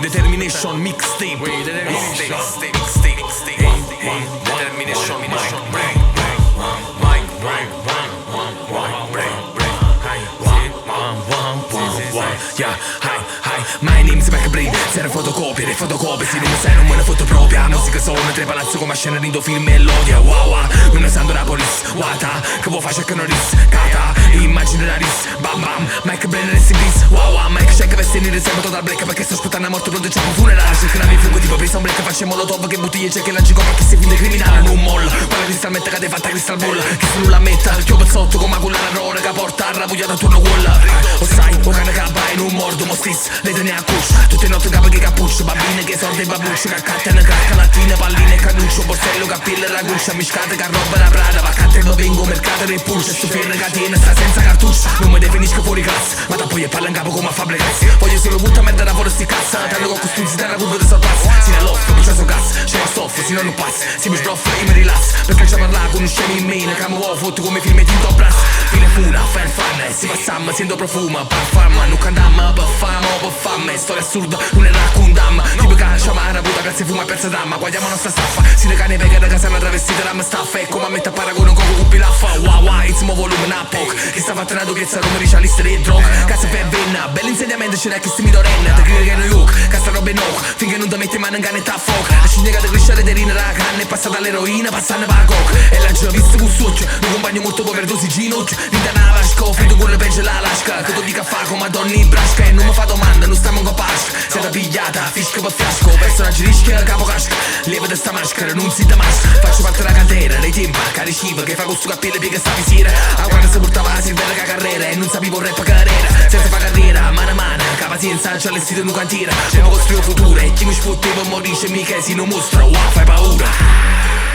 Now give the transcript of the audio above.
Determination mixtape. Determination yeah, hi, my name's Mac Brain. Zero fotocopie, le fotocopie, se non sai non me ne foto propria. Musica sono tre palazzi come a scena rindo film e melodia. Wow, non ne sanno la police, wata, che vuoi fare che non ris, cata, immagine la ris, bam bam, Mac Brain rest in peace. Wow, Mike check vestire il riservo total break perché sto aspettando a morte pronto c'è un funerale. Cerca la mia fuga tipo presa un break, facciamo molotov che buttiglie c'è che lanci coppa chi si finge criminale. Non moll, quella cristalmente cade fatta crystal ball, che se non la metta, il chiopo sotto come a quella rora che porta arrabbiata attorno quella. O sai, o cane che vai in un mordo, mo stis, le tene a cuccia, tutte notte capo che cappuccio, bambine che sorte e babbuccio, che accattano cracca, lattine, palline, canuccio, borsello, cappille, raguscia, miscate, che roba la prada, vacante dove vengo, mercato del pulce, sto firre catena, sta senza cartuccia, non mi definisco fuori classe, ma da poi parla in capo come a fare cazzi, voglio solo butta merda da fuori sti cazza, tanto con costuzzi dalla curva di sorpasso, si ne l'off, brucia su gas, c'è la soff, si non lo passa, si mi sbroffa e mi rilass, perché c'è parlare con un scemi in meno, che amo foto come film di top brass, fine funa, fan fan, si passam, sento profuma, parfum, non candam, per storia assurda, non è raccundam, tipo che sciamara, puta grazie fuma persa damma, guardiamo la nostra staffa, si le cane vega da casa una travestita la staffa, e come a metà paragone con cubi laffa, wow, it's mo volume na poc, che sta fattando che sta come ricia liste di drog, cazzo per venna, bell'insegnamento c'è che si mi dorenna, te crede che New York, cazzo robe no, finché non ti metti mano in canetta a fuoco, la scignega di crescere di rina la canna, è passata all'eroina, passando per la coca, e la già visto con succio, un compagno molto povero dosi ginocchio, linda una vasca, finito con le peggio la lasca, che tu dica fa come Madonna brasca, e non mi fa domanda, non stiamo con pasca, sei da pigliata, fisco per fiasco, personaggio rischia, capo casca, leva da sta maschera, non si da maschera, faccio parte della cantera, dei tempi, cari sciva, che fa questo cappello piega sta visiera, a quando si portava la silvera che carriera, e non sapevo rap carriera, senza fa carriera, mano a mano, che pazienza, c'è l'estito in un cantiere, come costruire futuro, e chi mi sfotteva morisce, mica si non mostra, wow, fai paura.